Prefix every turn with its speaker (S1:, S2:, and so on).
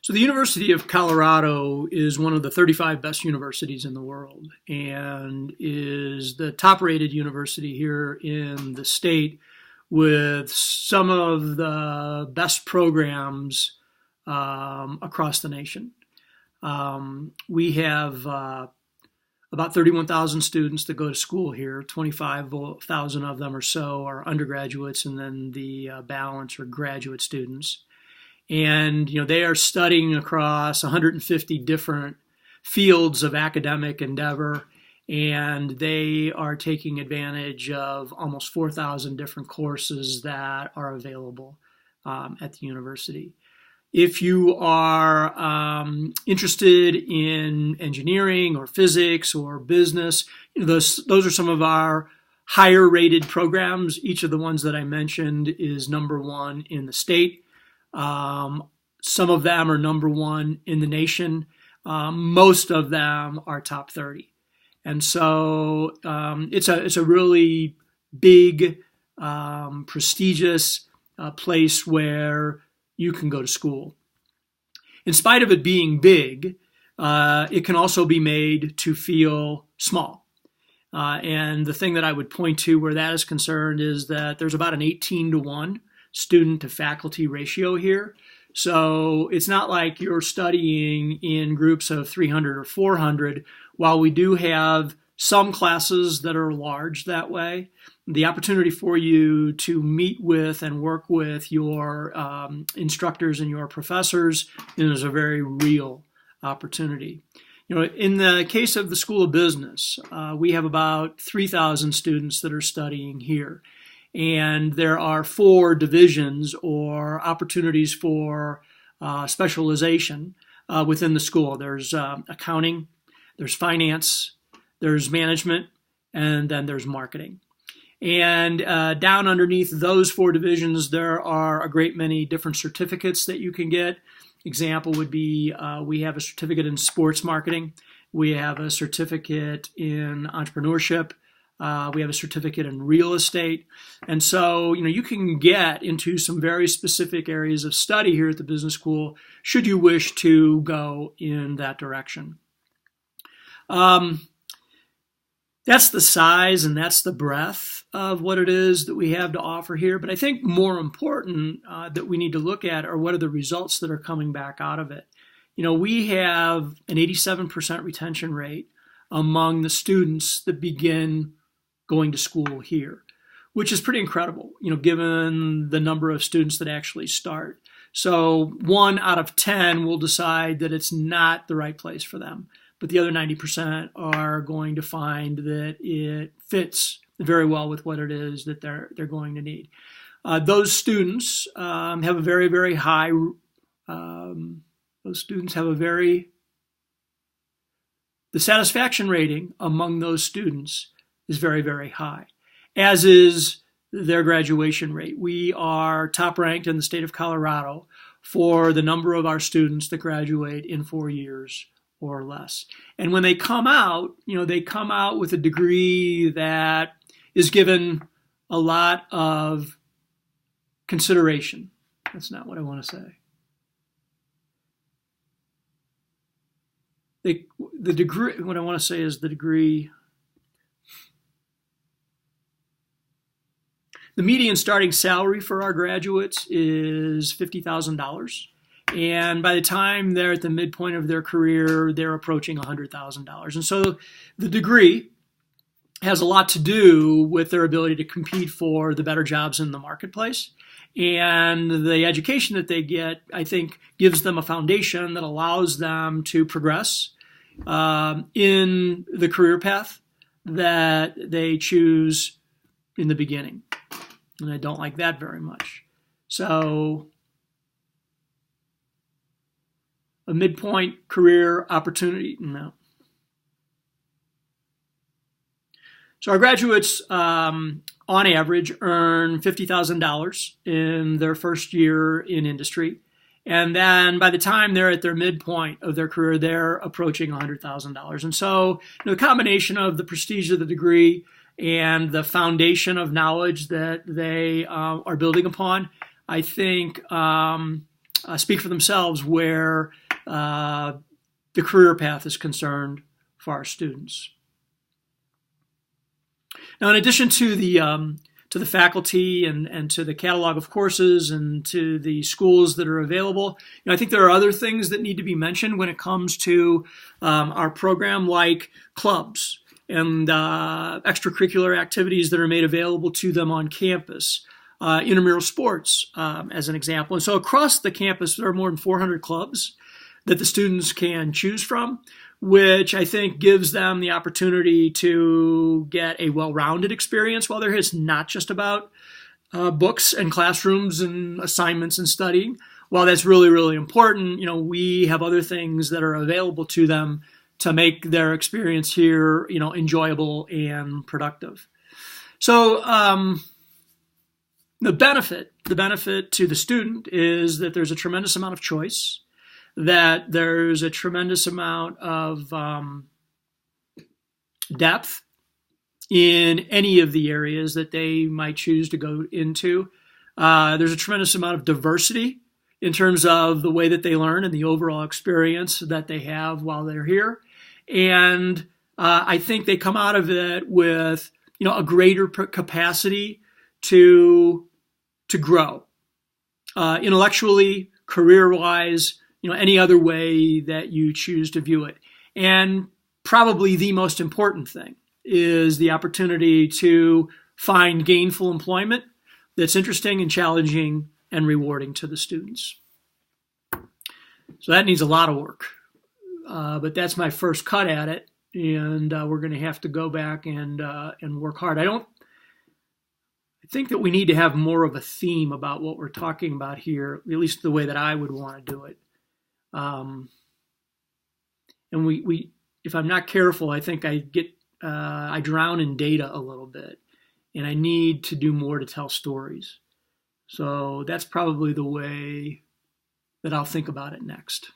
S1: So the University of Colorado is one of the 35 best universities in the world and is the top-rated university here in the state with some of the best programs across the nation. We have about 31,000 students that go to school here. 25,000 of them or so are undergraduates, and then the balance are graduate students. And they are studying across 150 different fields of academic endeavor, and they are taking advantage of almost 4,000 different courses that are available at the university. If you are interested in engineering or physics or business, those are some of our higher rated programs. Each of the ones that I mentioned is number one in the state. Some of them are number one in the nation. Most of them are top 30. And so it's a really big, prestigious place where you can go to school. In spite of it being big, it can also be made to feel small. And the thing that I would point to where that is concerned is that there's about an 18-to-1 student to faculty ratio here. So it's not like you're studying in groups of 300 or 400. While we do have some classes that are large that way, the opportunity for you to meet with and work with your instructors and your professors is a very real opportunity. In the case of the School of Business, we have about 3,000 students that are studying here. And there are 4 divisions or opportunities for specialization within the school. There's accounting, there's finance, there's management, and then there's marketing. And down underneath those 4 divisions, there are a great many different certificates that you can get. Example would be we have a certificate in sports marketing. We have a certificate in entrepreneurship. We have a certificate in real estate. And so, you can get into some very specific areas of study here at the business school should you wish to go in that direction. That's the size and that's the breadth of what it is that we have to offer here. But I think more important that we need to look at are what are the results that are coming back out of it. We have an 87% retention rate among the students that begin going to school here, which is pretty incredible, given the number of students that actually start. So 1 out of 10 will decide that it's not the right place for them, but the other 90% are going to find that it fits very well with what it is that they're going to need. Those students have a very, very high. The satisfaction rating among those students is very, very high, as is their graduation rate. We are top ranked in the state of Colorado for the number of our students that graduate in 4 years or less. And when they come out, they come out with a degree that is given a lot of consideration. That's not what I want to say. The degree, what I want to say is the degree. The median starting salary for our graduates is $50,000. And by the time they're at the midpoint of their career, they're approaching $100,000. And so the degree has a lot to do with their ability to compete for the better jobs in the marketplace. And the education that they get, I think, gives them a foundation that allows them to progress in the career path that they choose in the beginning. And I don't like that very much. So a midpoint career opportunity, no. So our graduates, on average, earn $50,000 in their first year in industry. And then by the time they're at their midpoint of their career, they're approaching $100,000. And so the combination of the prestige of the degree and the foundation of knowledge that they are building upon, I think speak for themselves where the career path is concerned for our students. Now, in addition to the faculty and to the catalog of courses and to the schools that are available, I think there are other things that need to be mentioned when it comes to our program, like clubs and extracurricular activities that are made available to them on campus, intramural sports, as an example. And so across the campus, there are more than 400 clubs that the students can choose from, which I think gives them the opportunity to get a well-rounded experience while they're here. It's not just about books and classrooms and assignments and studying. While that's really, really important, we have other things that are available to them to make their experience here, enjoyable and productive. So the benefit to the student is that there's a tremendous amount of choice, that there's a tremendous amount of depth in any of the areas that they might choose to go into. There's a tremendous amount of diversity in terms of the way that they learn and the overall experience that they have while they're here. And I think they come out of it with, a greater capacity to grow intellectually, career-wise, any other way that you choose to view it. And probably the most important thing is the opportunity to find gainful employment that's interesting and challenging and rewarding to the students. So that needs a lot of work, but that's my first cut at it, and we're going to have to go back and work hard. I think that we need to have more of a theme about what we're talking about here, at least the way that I would want to do it. And we, if I'm not careful, I think I drown in data a little bit, and I need to do more to tell stories. So that's probably the way that I'll think about it next.